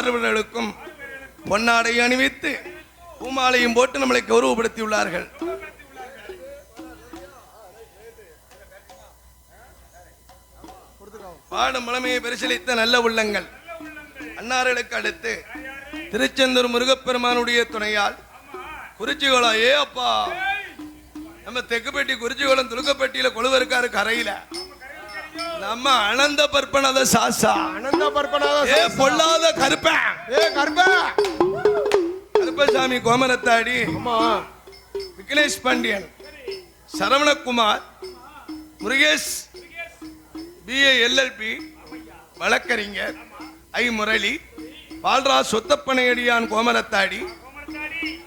அவர்களுக்கும் பொன்னாடை அணிவித்து பூமாலையும் போட்டு நம்மளை கௌரவப்படுத்தியுள்ளார்கள். பாடும் மலமையை பரிசீலித்த நல்ல உள்ளங்கள் அன்னார்களுக்கு அடுத்து திருச்செந்தூர் முருகப்பெருமானுடைய துணையால் குறிச்சிகுளம் அப்பா நம்ம தெக்குப்பட்டி குறிச்சிகுளம் துலுக்கப்பட்டியில கொழுவருக்காரு கரையில நம்ம அனந்த பற்பனத சாசா பொல்லாத கருப்பசாமி கோமரத்தாடி விக்னேஷ் பாண்டியன் சரவணகுமார் முருகேஷ் BA LLB வழக்கறிஞர் ஐ முரளி பால்ராஜ் சொத்தப்பனையடியான் கோமரத்தாடி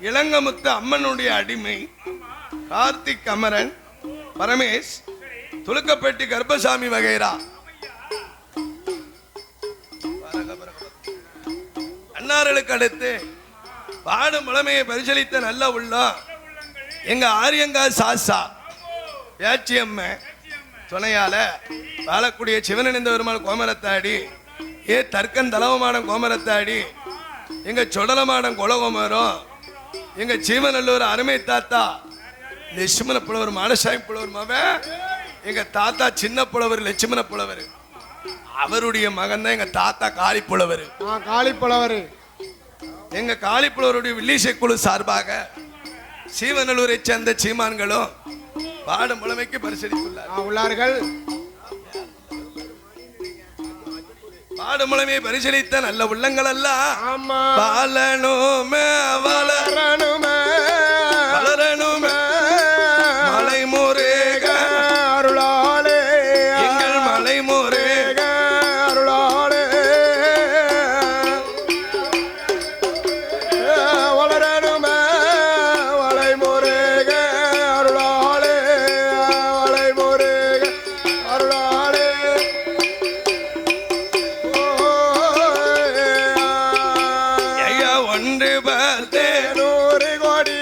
இளங்கமுத்து அம்மனுடைய அடிமை கார்த்திக் அமரன் பரமேஷ் துலுக்கப்பட்டி கர்ப்பசாமி வகைரா அன்னார்களுக்கு அடுத்து பாடும் முழமையை பரிசீலித்த நல்ல உள்ளம் எங்க ஆரியங்கா சாசா பேச்சியம்ம துணையால வாழக்கூடிய சிவனிணைந்த பெருமாள் கோமரத்தாடி தர்க்கன் தலவமான கோமரத்தாடி எங்க சொடலமான குலகோமரம் எங்க சீமநல்லூர் அருமை தாத்தா லட்சுமண புலவர் மானசாமி புலவர் மகன் எங்க தாத்தா சின்ன புலவர் லட்சுமண புலவர் அவருடைய மகன் தான் எங்க தாத்தா காளிப்புலவர் எங்க காளிப்புலவருடைய வில்லிசை குழு சார்பாக சீவநல்லூரை சேர்ந்த சீமான்களும் பாடும் முழமைக்கு பரிசீலித்துள்ளார்கள். பாடும் முழமையை பரிசீலித்த நல்ல உள்ளங்கள் எல்லாம் பாலனுமே வளரணுமே வளரணுமே மலைமுருக அருளாளே எங்கள் மலைமுருக அருளாளே வளரணுமே மலைமுருக அருளாளே மலைமுருக அருளாளே ஐயா ஒன்று பார்த்தே 100 கோடி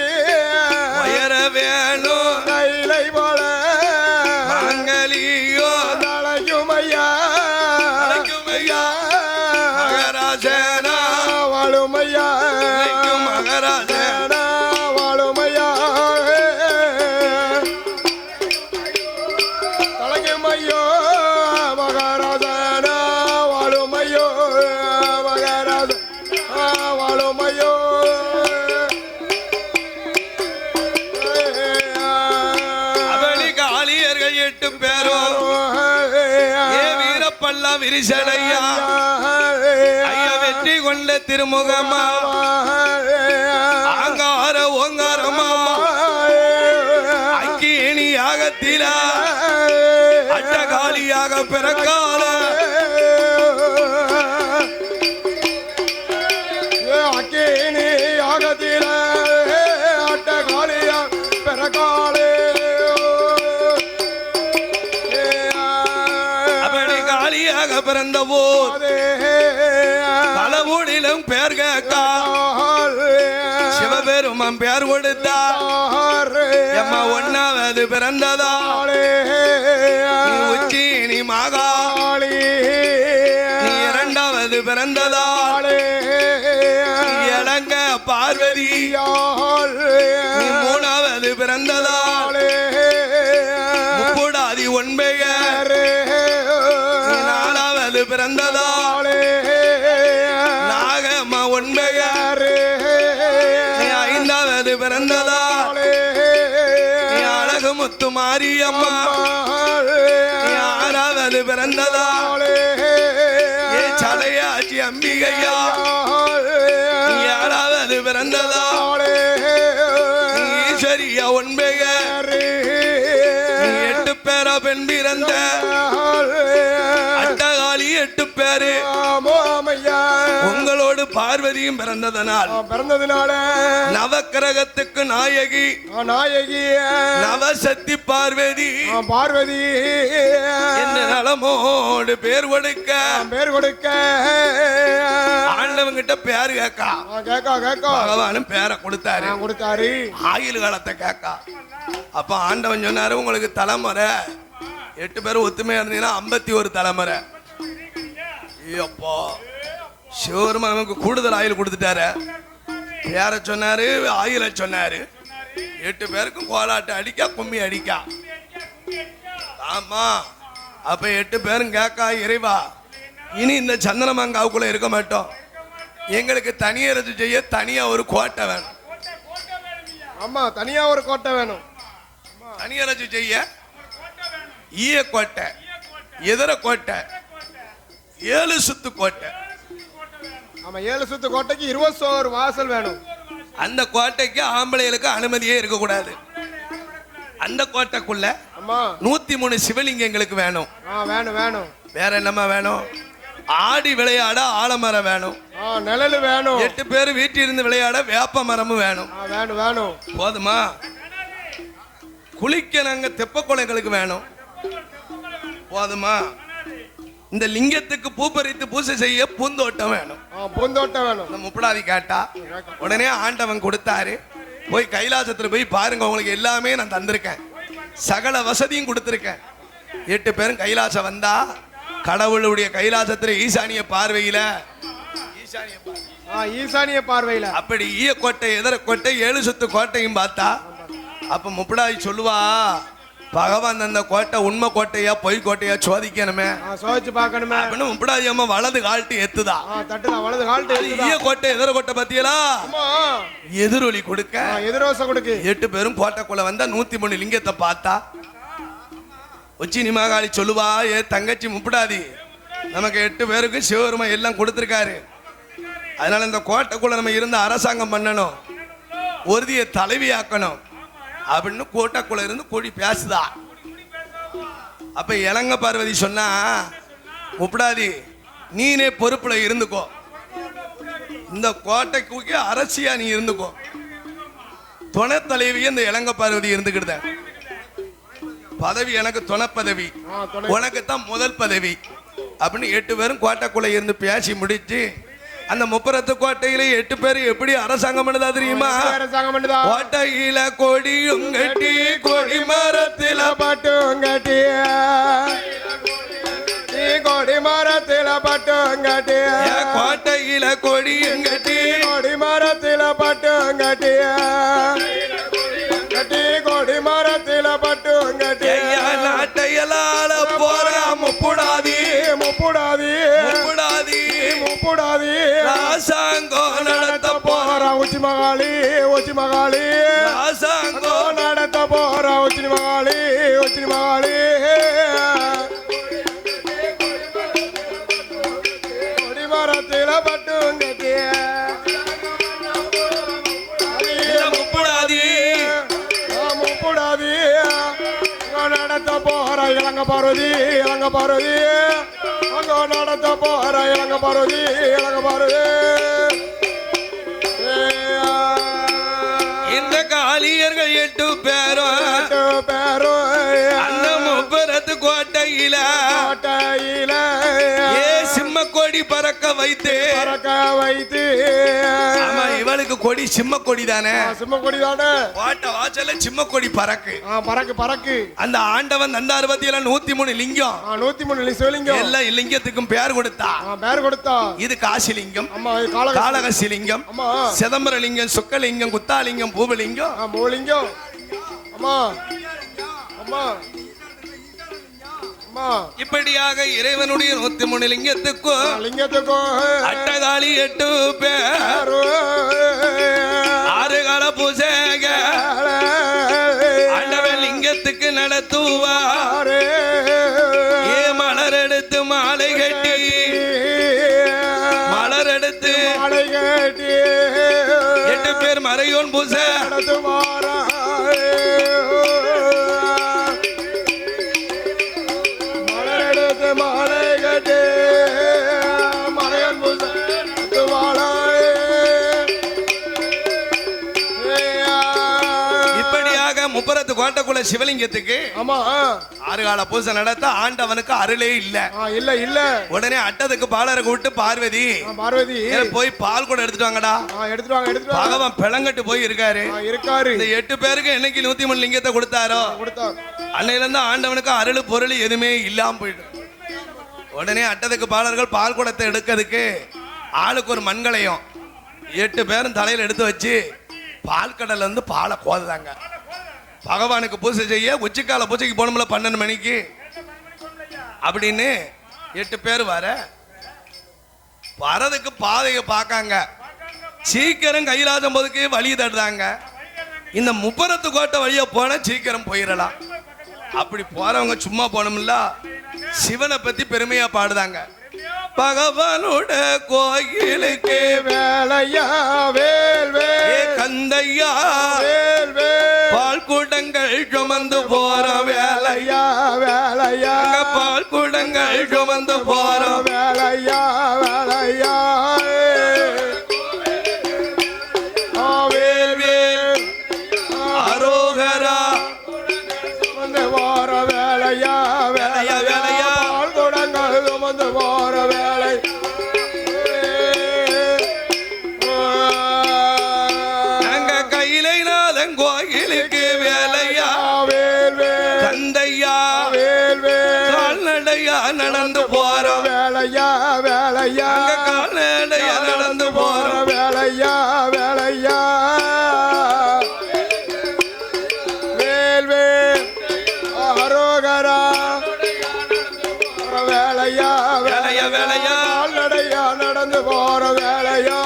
உயர வேணும் கைலை போல மங்கலியோ தலைக்குமையா மகராஜனா வாழுமையா மகராஜனா வாழுமையா தலைக்குமையோ மகராஜனா வாழுமையோ மகராஜ வாழுமையோ காளியர்கள் 8 பேரும் வீரப்பல்லா விரிசடையா ஐயா வெற்றி கொண்ட திருமுகமா ஆங்கார ஓங்காரமா அக்கினி யாகத்திலா அட்டகாலியாக பிறக்கால அக்கினி யாகத்தில அட்டகாலியா பிறக்காலே பிறந்த போது பலவூடிலும் பேர் கேட்கா சிவபெருமான் பேர் கொடுத்தார் எம்மா 1வது பிறந்ததா உச்சினி மகாளி 2வது பிறந்ததா இளங்க பார்வதி 3வது பிறந்ததா முப்புடாதி ஒன்பையர் பிறந்ததா நாகம்மா ஒன்பையர் 5வது பிறந்ததா அழகு முத்து மாரியம்மா 6வது பிறந்ததா சடையாச்சி அம்பிகையா 7வது பிறந்ததா ஈஸ்வரியா ஒன்பையர் 8 பேரா பெண் பிறந்த 8 பேரு உங்களோடு பார்வதியும் பிறந்ததனால் நவக்கிரகத்துக்கு நாயகி நவசக்தி பார்வதி என்ன நலமோடு பேர் கொடுக்க ஆண்டவங்கிட்ட பேர் கேட்கா பகவானும் பேரை கொடுத்தாரு ஆயுள் காலத்தை கேட்கா அப்ப ஆண்டவன் சொன்னாரு உங்களுக்கு தலைமுறை 8 பேரும் ஒத்துமையா இருந்தீங்கன்னா 51 தலைமுறை. சிவருமா நமக்கு கூடுதல் ஆயில் கொடுத்துட்டாரு. பேர சொன்னாரு, ஆயில சொன்னாரு. 8 பேருக்கும் கோலாட்டு அடிக்கா, கும்மி அடிக்கா. ஆமா, அப்ப 8 பேரும் கேக்கா, இறைவா இனி இந்த சந்திரமங்காவுக்குள்ள இருக்க மாட்டோம், எங்களுக்கு தனியரசு செய்ய தனியா ஒரு கோட்டை வேணும். ஆமா, தனியா ஒரு கோட்டை வேணும். தனியரசு செய்ய ஈய கோட்டை, எதிர கோட்டை, 7 சுத்து கோட்டை. ஆமா, 7 சுத்து கோட்டைக்கு 21 வாசல் வேணும். அந்த கோட்டைக்கு ஆம்பளைகளுக்கு அனுமதியே இருக்க கூடாது. அந்த கோட்டைக்குள்ள 103 சிவலிங்கங்களுக்கு வேணும். வேணும் வேணும். வேற என்னமா வேணும்? ஆடி விளையாட ஆலமரம் வேணும். நிழல் வேணும். 8 பேர் வீட்டில் இருந்து விளையாட வேப்ப மரமும் வேணும். வேணும் வேணும். போதுமா? குளிக்க நாங்க தெப்ப குளங்களுக்கு வேணும். போதுமா? இந்த லிங்கத்துக்கு பூ பறித்து பூசை செய்ய பூந்தோட்டம் வேணும். பூந்தோட்டம் வேணும். இந்த முப்படாதி கேட்டா உடனே ஆண்டவன் கொடுத்தாரு. போய் கைலாசத்துல போய் பாருங்க, உங்களுக்கு எல்லாமே நான் தந்திருக்கேன், சகல வசதியும் கொடுத்திருக்கேன். 8 பேரும் கைலாசம் வந்தா கடவுளுடைய கைலாசத்துல ஈசானிய பார்வையில, ஈசானிய பார்வையில அப்படி ஈய கோட்டை, எதிர கோட்டை, 7 சுத்து கோட்டையும் பார்த்தா அப்ப முப்படாதி சொல்லுவா, பகவான் அந்த கோட்டை உண்மை கோட்டையா பொய் கோட்டையா சோதிக்கணுமே, சோதிச்சு பார்க்கணுமே அப்படின்னு முப்படாதி அம்மா வலது கால்ட்டு எத்துதா. வலது கால்ட்டு ஈய கோட்டை எதிர கோட்டை பத்தியலா எதிரொலி கொடுக்க, எதிரோசை கொடுக்கு. 8 பேரும் கோட்டைக்குள்ள வந்தா 103 லிங்கத்தை பார்த்தா உச்சினி மகாளி சொல்லுவா, ஏ தங்கச்சி முப்படாதி, நமக்கு 8 பேருக்கு சிவபெருமா எல்லாம் கொடுத்திருக்காரு, அதனால இந்த கோட்டைக்குள்ள நம்ம இருந்து அரசாங்கம் பண்ணணும், ஒருதிய தலைவியாக்கணும் அப்படின்னு கோட்டைக்குள்ள இருந்து கொடி பேசுதா. அப்ப இளங்க பார்வதி சொன்னா, முப்படாதி நீனே பொறுப்புல இருந்துக்கோ, இந்த கோட்டைக்கு அரசியா நீ இருந்துக்கோ, துணை தலைவி இந்த இளங்க பார்வதி இருந்துக்கிட்ட, பதவி எனக்கு துணை பதவி, உனக்கு தான் முதல் பதவி அப்படின்னு 8 பேரும் கோட்டைக்குள்ள இருந்து பேசி முடிச்சு அந்த முப்பரத்து கோட்டையில 8 பேர் எப்படி அரசாங்கம் பண்ணுதா தெரியுமா? கோட்டையில கொடியும் கட்டி, கொடி மரத்தில பட்டும் கட்டி, கொடி மரத்தில பட்டும் கட்டி, கோட்டையில கொடியும் கட்டி, கொடி மரத்தில பட்டும் கட்டி, கட்டி கொடி மரத்தில பட்டும் கட்டி, நாட்டையலால போற முப்புடாதி, முப்புடாதி, முப்புடாதி, முப்புடாதி, ராசாங்கோ நடத்த போற உச்சி மகாளி, உச்சி மகாளி, ராசாங்கோ நடத்த போற உச்சி மகாளி, உச்சி மகாளி, கொடி மரத்தில பட்டும் கட்டி, முப்புடாதி, முப்புடாதி, நடத்த போற இளங்க பார்வதி, இளங்க பார்வதி, அங்க நடத்த போற இளங்க பார்வதி, இளங்க பார்வதி. இந்த காளியர்கள் 8 பேரும் அந்த முப்பரத்து கோட்டையில ஏ சிம்ம கொடி பறக்க வைத்து, ஆமா இவளுக்கு கொடி சிம்ம கொடி தானே, சிம்ம கொடி தானே, கோட்டை வாசல்ல சிம்ம கொடி பறக்கு, பறக்கு பறக்கு. அந்த ஆண்டவன் அந்த 103 லிங்கம், 103 சிவலிங்கம், எல்லா லிங்கத்துக்கும் பேர் கொடுத்தா. பேர் கொடுத்தா. இது காசி லிங்கம், காளகசி லிங்கம், சிதம்பர லிங்கம், சுக்கலிங்கம், குத்தாலிங்கம், பூபலிங்கம், மூலிங்கம். அம்மா அம்மா இப்படியாக இறைவனுடைய 103 லிங்கத்துக்கும் அட்டகாளி 8 பேர் 6 கால பூசைக ஆண்டவன் லிங்கத்துக்கு நடத்துவார். ஏ மலர் எடுத்து மாலை கட்டி, மலர் எடுத்து மாலை கட்டி 8 பேர் மறையோன் பூசை நடத்துவார். மாலை கட்டி மறையன் பூசை இப்படியாக முப்பரத்து கோட்டைக்குள்ள சிவலிங்கத்துக்கு 6 கால பூசை நடத்த ஆண்டவனுக்கு அருளே இல்ல. இல்ல உடனே அட்டத்துக்கு பாலரை கூப்பிட்டு, பார்வதி போய் பால் கூட எடுத்துட்டு வாங்கடா. எடுத்துட்டு வாங்க. பகவான் பிளங்கட்டு போய் இருக்காரு. இந்த 8 பேருக்கு என்னைக்கு 103 லிங்கத்தை கொடுத்தாரோ அன்னையில இருந்து ஆண்டவனுக்கு அருள் பொருள் எதுவுமே இல்லாம போயிட்டு, உடனே அட்டத்துக்கு பாலர்கள் பால் குடத்தை எடுக்கிறதுக்கு ஆளுக்கு ஒரு மண்களையும் 8 பேரும் தலையில எடுத்து வச்சு பால் கடல்ல இருந்து பாலை கோதுதாங்க. பகவானுக்கு பூஜை செய்ய உச்சிக்கால பூஜைக்கு போனோம்ல 12 மணிக்கு அப்படின்னு 8 பேர் வரதுக்கு பாதையை பார்க்காங்க. சீக்கிரம் கைலாசம் போதுக்கு வழி தடுறாங்க. இந்த முப்பரத்து கோட்டை வழியா போனா சீக்கிரம் போயிடலாம். அப்படி போறவங்க சும்மா போனோம்ல சிவனை பத்தி பெருமையா பாடுதாங்க. பகவானோட கோயிலுக்கு வேலையா வேல் வேல் கந்தையா வேல் வேல் பால் கூடங்கள் சுமந்து போற வேலையா வேலையா பால் கூடங்கள் சுமந்து போற வேலையா வேலையா வேல் வேல் அரோகரா வந்து போற வேலையா வேலையா வேலையா பால் குடங்கள் சுமந்து போற வேலை அங்க கையிலைநாதன் கோயிலுக்கு வேலையா வேல் வேல் கந்தையா வேல் வேல் கால்நடையா நடந்து போற வேலையா வேலையா கால்நடையா நடந்து போற வேலையா வேலையா வேல் வேல் அரோகரா வேலையா வேலையா வேலையா கால்நடையா நடந்து போற வேலையா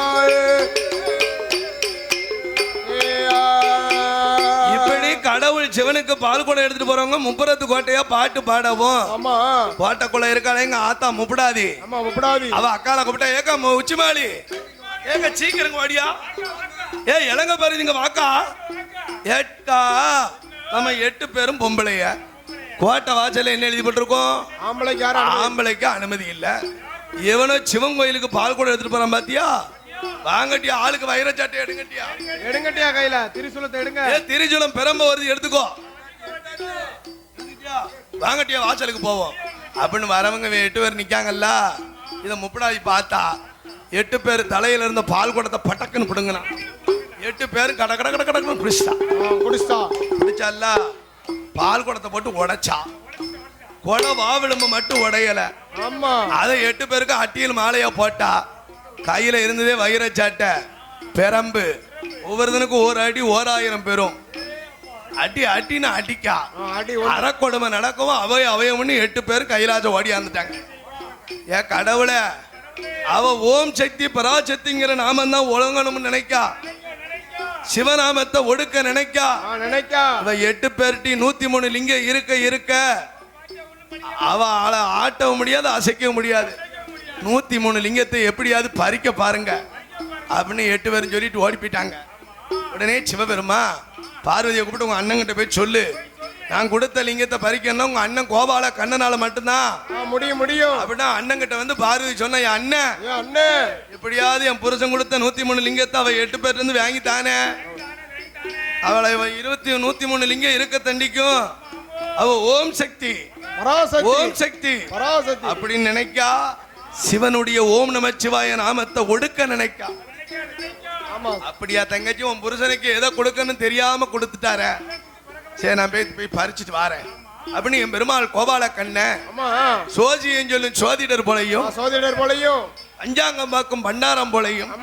இப்படி கடவுள் சிவனுக்கு பால் கூட எடுத்துட்டு போறவங்க முப்பரத்து கோட்டையா பாட்டு பாடவும் ஆமா கோட்டைக்குள்ள இருக்காளே எங்க ஆத்தா முப்படாதி ஆமா முப்படாதி அவ அக்கால கூப்பிட்டா ஏக்கா உச்சிமாளி ஏங்க சீக்கிரம் வாடியா ஏ இளங்க பாரு நீங்க வாக்கா ஏட்டா நம்ம 8 பேரும் பொம்பளைய கோட்டை வாசல்ல என்ன எழுதி போட்டிருக்கோம் ஆம்பளைக்கு யாரும் ஆம்பளைக்கு அனுமதி இல்ல. இவனோ சிவன் கோயிலுக்கு பால் கூட எடுத்துட்டு போறான் பாத்தியா வாங்கட்டியா ஆளுக்கு வைரச்சாட்டை எடுங்கட்டியா எடுங்கட்டியா கையில திரிசூலத்தை எடுங்க ஏ திரிசூலம் பெரம்ப வருது எடுத்துக்கோ வாங்கட்டியா வாசலுக்கு போவோம் அப்படின்னு வரவங்க 8 பேர் நிக்காங்கல்ல இத முப்படாதி பார்த்தா 8 பேர் தலையில இருந்த பால் குடத்தை பட்டக்குன்னு பிடுங்கினா 8 பேர் கட கட கட கடக்குன்னு குடிச்சா பிடிச்சல்ல பால் குடத்தை போட்டு உடைச்சா கொடை வாவிளம்பு மட்டும் உடையல. ஆமா அதை 8 பேருக்கு அட்டியில் மாலையா போட்டா கையில இருந்ததே வைரச்சாட்டை பெரம்பு ஒவ்வொருத்தனுக்கும் 1 அடி 1000 பெறும் அடி அட்டின்னு அடிக்கா அடி அறக்கொடுமை நடக்கவும் அவையம்னு 8 பேர் கைலாசம் ஓடியாந்துட்டாங்க. ஏ கடவுளை அவ ஓம் சக்தி பராசக்திங்கிற நாமம் தான் ஒழுங்கணும்னு நினைக்கா சிவநாமத்தை ஒடுக்க நினைக்கா நினைக்கா அவ 8 பேர்ட்டி 103 லிங்கம் இருக்க அவ ஆட்டவும் முடியாது அசைக்கவும் முடியாது. 103 லிங்கத்தை எப்படியாவது பறிக்க பாருங்க அப்படின்னு 8 பேரும் சொல்லிட்டு ஓடி போயிட்டாங்க. உடனே சிவபெருமா பார்வதியை கூப்பிட்டு உங்க அண்ணன் கிட்ட போய் சொல்லு நான் கொடுத்த லிங்கத்தை பறிக்கணும் உங்க அண்ணன் கோபால கண்ணனால மட்டும்தான் முடியும் முடியும் அப்படின்னா அண்ணன் கிட்ட வந்து பார்வதி சொன்ன என் அண்ணன் அண்ணன் எப்படியாவது என் புருஷன் கொடுத்த 103 லிங்கத்தை அவ 8 பேர்ல இருந்து வாங்கித்தானே அவளை 103 லிங்கம் இருக்க தண்டிக்கும் அவ ஓம் சக்தி ஓம் சக்தி அப்படின்னு நினைக்கா சிவனுடைய ஓம் நமச்சிவாய நாமத்தை ஒடுக்க நினைக்கா. அப்படியா தங்கச்சி உன் புருஷனுக்கு எதை கொடுக்கன்னு தெரியாம கொடுத்துட்டார சரி நான் போய் பறிச்சுட்டு வாரேன் அப்படின்னு என் பெருமாள் கோபால கண்ணன் சோதியம் சொல்லும் சோதிடர் போலையும் பஞ்சாங்கம் பார்க்கும் பண்டாரம் போலையும்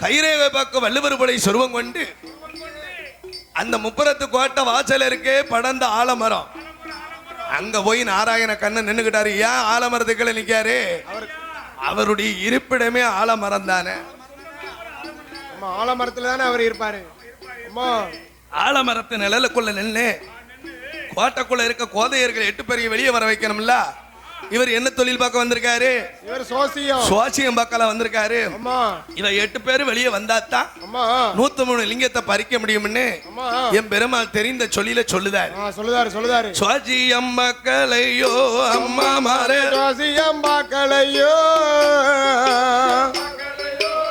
கைரேகை பார்க்கும் வள்ளுவர் போலை சொருவம் கொண்டு அந்த முப்பரத்து கோட்டை வாசல் இருக்கே படர்ந்த ஆலமரம் அங்க போய் நாராயண கண்ணன் நின்னுக்கிட்டாரு. ஏன் ஆலமரத்துக்குள்ள நிக்காரு அவருடைய இருப்பிடமே ஆலமரம் தானே ஆலமரத்துல தானே அவர் இருப்பாரு. ஆலமரத்து நிழலுக்குள்ள நின்று கோட்டைக்குள்ள இருக்க கோதையர்கள் 8 பேரையும் வெளியே வர வைக்கணும்ல. இவர் என்ன தொழில் பார்க்க வந்திருக்காரு இவர் சோசியம் பார்க்கல வந்திருக்காரு. இவ 8 பேர் வெளியே வந்தாத்தான் 103 லிங்கத்தை பறிக்க முடியும்னு என் பெருமாள் தெரிந்த சொல்லில சொல்லுதாரு. சோசியம் மக்களையோ அம்மா மாரே சோசியம் மக்களையோ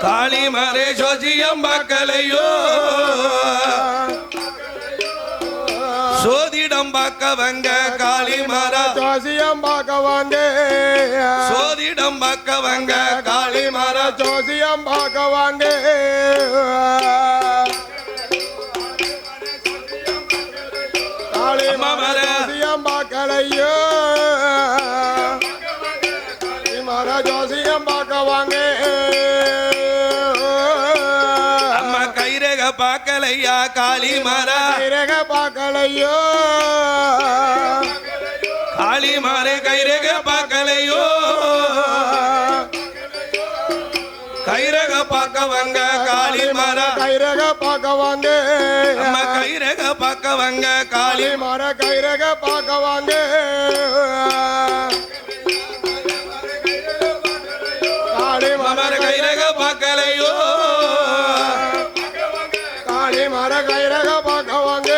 காளி மாரே சோசியம் மக்களையோ சோதிடம் பார்க்கவங்க காளி மாரா ஜோசியம் பார்க்கவங்க சோதிடம் பார்க்கவங்க காளி மாரா ஜோசியம் பார்க்கவங்க காளி மாரா ஜோசியம் பார்க்கலையோ மாரா ஜோசியம் பார்க்க கைரக பார்க்கலையா காளிமாரா கைரக பார்க்கலையோ காளிமாரே கைரக பார்க்கலையோ கைரக பார்க்கவங்க காளிமாரா கைரக பார்க்கவாங்க நம்ம கைரக பார்க்கவங்க காளிமாரா கைரக பார்க்கவாங்க காளிமார கைரக பார்க்கலையோ காளிமாரா கைரக பார்க்கவாங்க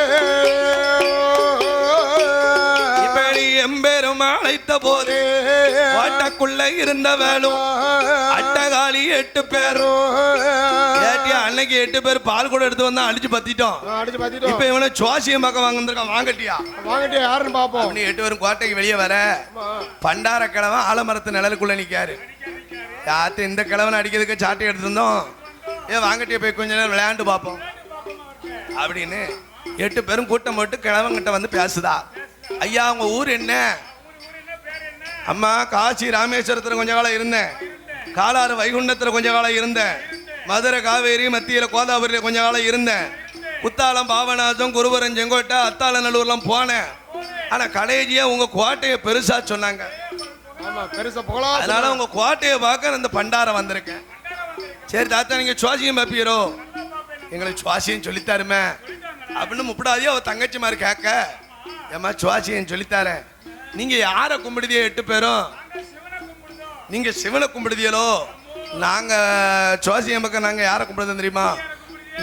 இப்படி எம்பெரும் அழைத்த போது வாட்டக்குள்ள இருந்தவளும் அட்டகாளி 8 பேரும் அன்னைக்கு 8 பேர் பால் கூட எடுத்து வந்தா அடிச்சு பத்திட்டோம். இப்ப இவனை சுவாசியம் பார்க்க வாங்க வந்திருக்கான். வாங்கட்டியா யாருன்னு பாப்போம். 8 பேரும் கோட்டைக்கு வெளியே வர பண்டார கிழவன் ஆலமரத்து நிழலுக்குள்ள நிக்காரு. யாத்து இந்த கிழவனை அடிக்கிறதுக்கு சாட்டை எடுத்து இருந்தோம். வாங்கட்டிய போய் கொஞ்ச நேரம் விளையாண்டு பார்ப்போம் அப்படின்னு 8 பேரும் கூட்டம் போட்டு கிழவங்கிட்ட வந்து பேசுதா. ஐயா உங்க ஊர் என்ன? அம்மா காசி ராமேஸ்வரத்துல கொஞ்ச காலம் இருந்தேன், காலாறு வைகுண்டத்துல கொஞ்ச காலம் இருந்தேன், மதுரை காவேரி மத்தியில கோதாவரியில கொஞ்ச காலம் இருந்தேன், குத்தாலம் பாபநாசம் குருவரம் செங்கோட்டை அத்தாளநல்லூர்லாம் போனேன். ஆனா கடைசியா உங்க கோட்டையை பெருசா சொன்னாங்க. அதனால உங்க கோட்டையை பார்க்க இந்த பண்டாரம் வந்திருக்கேன். சரி தாத்தா நீங்க சுவாசியம் பார்ப்பீரோ? எங்களுக்கு சுவாசியம் சொல்லித்தாருமே அப்படின்னு முப்படாதே அவ தங்கச்சி மாதிரி கேட்க, ஏமா சுவாசியம் சொல்லித்தாரேன். நீங்க யார கும்பிடுதியோ 8 பேரும்? நீங்க சிவனை கும்பிடுதியலோ? நாங்க சுவாசியம் பக்கம் நாங்க யார கும்பிடுதோம் தெரியுமா?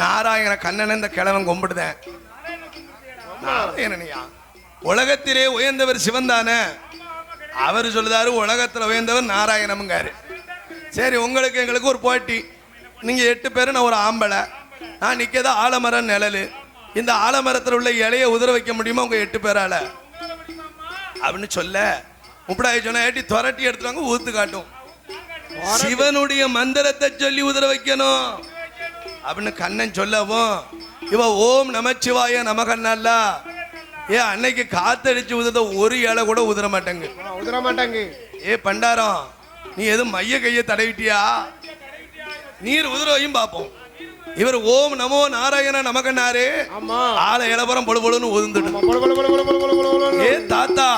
நாராயண கண்ணன் இந்த கிழவன் கும்பிடுதேன். நாராயணனையா? உலகத்திலே உயர்ந்தவர் சிவன் தானே. அவர் சொல்லுதாரு உலகத்துல உயர்ந்தவர் நாராயணம்ங்காரு. சரி உங்களுக்கு எங்களுக்கு ஒரு போட்டி. நீங்க 8 பேரும், நான் ஒரு ஆம்பளை, நான் நிக்கதா ஆலமரம் நிழலு. இந்த ஆலமரத்தில் உள்ள இலைய உதிர வைக்க முடியுமா உங்க 8 பேரால அப்படின்னு சொல்ல, முப்படாய் சொன்ன ஏட்டி துரட்டி எடுத்துவாங்க ஊத்து காட்டும். சிவனுடைய மந்திரத்தை சொல்லி உதிர வைக்கணும் அப்படின்னு கண்ணன் சொல்லவும் இவ ஓம் நமச்சிவாய நமகண்ணல்ல அன்னைக்கு காத்தடிச்சு உதிர ஒரு இலை கூட உதிர மாட்டாங்க. பண்டாரம் நீ எதுவும் மைய கையை தடவிட்டியா? நீர் உதிரவையும் பார்ப்போம். இவர் ஓம் நமோ நாராயண நமகண்ணாரு ஆளை இளபுறம் பொழு பொழுன்னு உதிர்ந்துட்டு. தாத்தா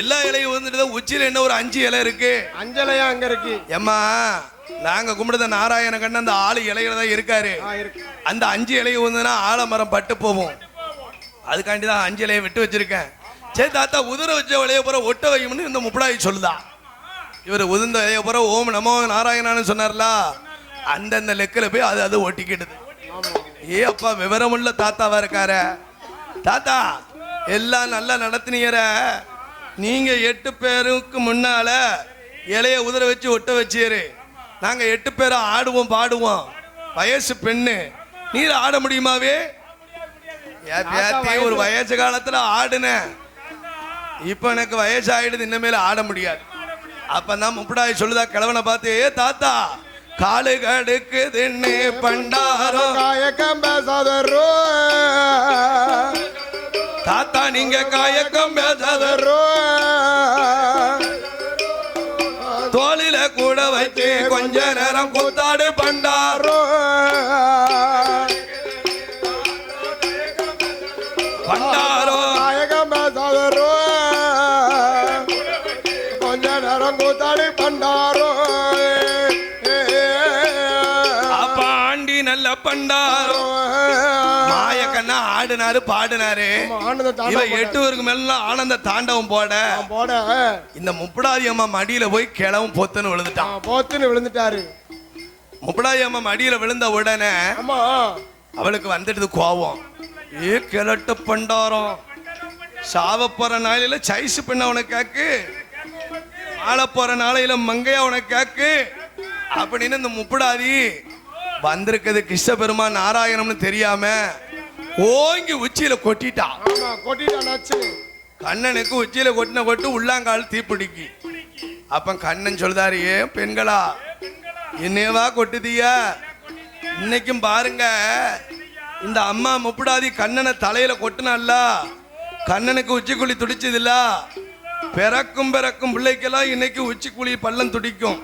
எல்லா இலையும் உதிர்ந்துட்டு, உச்சியில என்ன ஒரு 5 இலை இருக்கு. 5 இலையா அங்க இருக்கு. ஏம்மா நாங்க கும்பிடுத நாராயண கண்ணன் அந்த 6 இலையில தான் இருக்காரு. அந்த 5 இலையை உந்துனா ஆலமரம் பட்டு போவோம். அதுக்காண்டிதான் 5 இலையை விட்டு வச்சிருக்கேன். சரி தாத்தா உதிர வச்ச இலைய பூரா ஒட்ட வைக்கும்னு இந்த முப்படாய் சொல்லுதா. இவர் உதிர்ந்த இலைய பூரா ஓம் நமோ நாராயணான்னு சொன்னார்ல, அந்தந்த லெக்கில் போய் அது ஒட்டிக்கிடுது. அப்பா விவரமுள்ள தாத்தாவா இருக்கார. தாத்தா எல்லாம் நல்லா நடத்தினீர. நீங்க 8 பேருக்கு முன்னால இலைய உதிர வச்சு ஒட்ட வச்சீரு. நாங்க 8 பேரும் ஆடுவோம் பாடுவோம். வயசு பெண்ணு, நீர் ஆட முடியுமாவே? ஒரு வயசு காலத்துல ஆடுன, இப்ப எனக்கு வயசு ஆயிடுது, இனிமேல ஆட முடியாது. அப்பதான் முப்படாய் சொல்லுதா கிழவனை பார்த்து, தாத்தா காலு கடுக்குதுன்னு பண்டாரம் காயக்கம் பேசாதரோ. தாத்தா நீங்க காயக்கம் பேசாதரோ. தோளில கூட வைத்து கொஞ்ச நேரம் கூத்தாடு பண்டாரோ. பண்டாரோ காயக்கம் பேசாதரோ. கொஞ்ச நேரம் கூத்தாடு பண்டாரோ. நல்ல பண்டாரோ மாயக்கண்ணா ஆடுனாரு பாடுனாரு. இவ 8 பேருக்கு மேல ஆனந்த தாண்டவம் போட இந்த முப்படாதி அம்மா மடியில போய் கிளவும் பொத்துன்னு விழுந்துட்டாரு. முப்படாதி அம்மா மடியில விழுந்த உடனே அவளுக்கு வந்துடுது கோபம். கிளட்டு பண்டாரம் சாவ போற நாளையில சைசு பெண்ண உனக்கு கேக்கு, ஆள போற நாளையில மங்கையா உனக்கு கேக்கு அப்படின்னு இந்த முப்படாதி வந்திருக்கிறது கிருஷ்ண பெருமான் நாராயணம்னு தெரியாம ஓங்கி உச்சியில கொட்டிட்டான். கண்ணனுக்கு உச்சியில கொட்டின கொட்டு உள்ளாங்கால் தீப்பிடிக்கி. அப்ப கண்ணன் சொல்றாரு, ஏன் பெண்களா என்னையவா கொட்டுதிய? இன்னைக்கும் பாருங்க இந்த அம்மா முப்படாதி கண்ணனை தலையில கொட்டினால, கண்ணனுக்கு உச்சிக்குழி துடிச்சது இல்ல. பிறக்கும் பிள்ளைக்கெல்லாம் இன்னைக்கு உச்சிக்குழி பள்ளம் துடிக்கும்.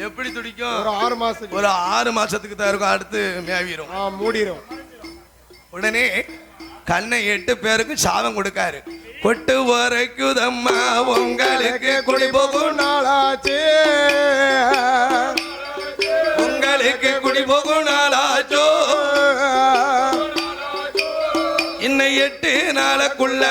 எப்படி துடிக்கும்? ஒரு 6 மாசத்துக்கு. ஒரு 6 மாசத்துக்கு தான் இருக்கும். அடுத்து மேவிரும், மூடிரும். உடனே கண்ணை 8 பேருக்கு சாபம் கொடுக்காரு. கொட்டு வரைக்குதம்மா உங்களுக்கு குடி போகும் நாளாச்சு, உங்களுக்கு குடி போகும் நாளாச்சோ. இன்னும் 8 நாளுக்குள்ள